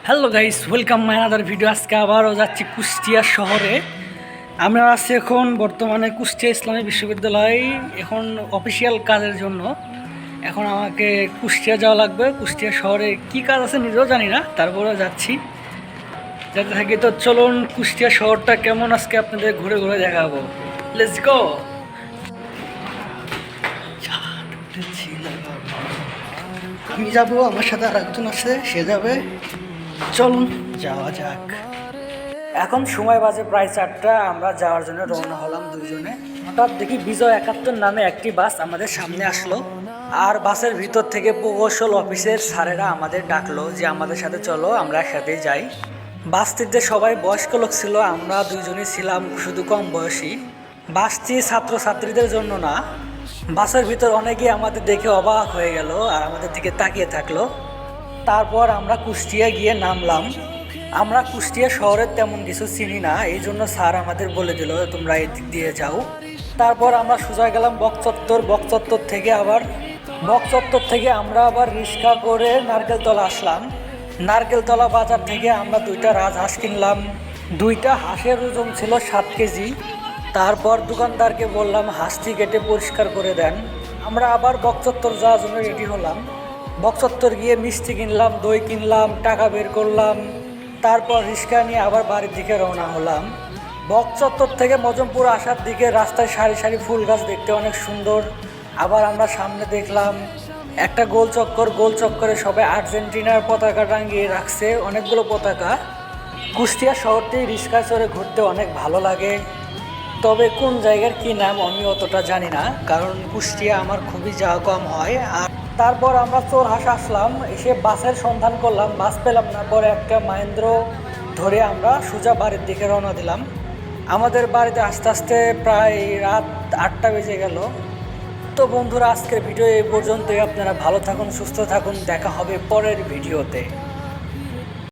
Hello guys, welcome my another video. আজকে আবারও যাচ্ছি কুষ্টিয়া শহরে। আমরা আছি এখন বর্তমানে কুষ্টিয়া ইসলামী বিশ্ববিদ্যালয়, এখন অফিসিয়াল কাজের জন্য। এখন আমাকে কুষ্টিয়া যাওয়া লাগবে। কুষ্টিয়া শহরে কি কাজ আছে নিজেও জানি না, তারপরেও যাচ্ছি। যাতে থাকি তো চলুন কুষ্টিয়া শহরটা কেমন আজকে আপনাদের ঘুরে ঘুরে দেখাবো। Let's go. আমি যাবো, আমার সাথে আর একজন আছে, সে যাবে। চলুন যাওয়া যাক। এখন সময় বাজে প্রায় 4টা। আমরা যাওয়ার জন্য রওনা হলাম দুইজনে। হঠাৎ দেখি বিজয় 71 নামে একটি বাস আমাদের সামনে আসলো। আর বাসের ভিতর থেকে প্রকৌশল অফিসের স্যারেরা আমাদের ডাকলো যে আমাদের সাথে চলো, আমরা একসাথেই যাই। বাসটিতে সবাই বয়স্ক লোক ছিল, আমরা দুইজনই ছিলাম শুধু কম বয়সী। বাসটি ছাত্রছাত্রীদের জন্য না। বাসের ভিতর অনেকেই আমাদের দেখে অবাক হয়ে গেল আর আমাদের দিকে তাকিয়ে থাকলো। তারপর আমরা কুষ্টিয়া গিয়ে নামলাম। আমরা কুষ্টিয়া শহরের তেমন কিছু চিনি না, এই জন্য স্যার আমাদের বলে দিল তোমরা এই দিক দিয়ে যাও। তারপর আমরা সোজা গেলাম বকচত্বর। বকচত্বর থেকে আমরা আবার রিক্সা করে নারকেলতলা আসলাম। নারকেলতলা বাজার থেকে আমরা 2টা রাজহাঁস কিনলাম। 2টা হাঁসের ওজন ছিল 7 কেজি। তারপর দোকানদারকে বললাম হাঁসটি কেটে পরিষ্কার করে দেন। আমরা আবার বকচত্বর যাওয়ার জন্য রেডি হলাম। বকচত্বর গিয়ে মিষ্টি কিনলাম, দই কিনলাম, টাকা বের করলাম। তারপর রিক্সা নিয়ে আবার বাড়ির দিকে রওনা হলাম। বকচত্বর থেকে মজমপুর আসার দিকে রাস্তায় সারি সারি ফুল গাছ দেখতে অনেক সুন্দর। আবার আমরা সামনে দেখলাম একটা গোল চক্করে সবাই আর্জেন্টিনার পতাকা টাঙিয়ে রাখছে, অনেকগুলো পতাকা। কুষ্টিয়া শহরটি রিক্সায় চড়ে ঘুরতে অনেক ভালো লাগে, তবে কোন জায়গার কি নাম আমি অতটা জানি না, কারণ কুষ্টিয়া আমার খুবই যাওয়া কম হয়। আর তারপর আমরা চোরহাঁস আসলাম, এসে বাসের সন্ধান করলাম, বাস পেলাম না। পরে একটা মাহেন্দ্র ধরে আমরা সোজা বাড়ির দিকে রওনা দিলাম। আমাদের বাড়িতে আস্তে আস্তে প্রায় রাত 8টা বেজে গেল। তো বন্ধুরা, আজকের ভিডিও এই পর্যন্তই। আপনারা ভালো থাকুন, সুস্থ থাকুন, দেখা হবে পরের ভিডিওতে।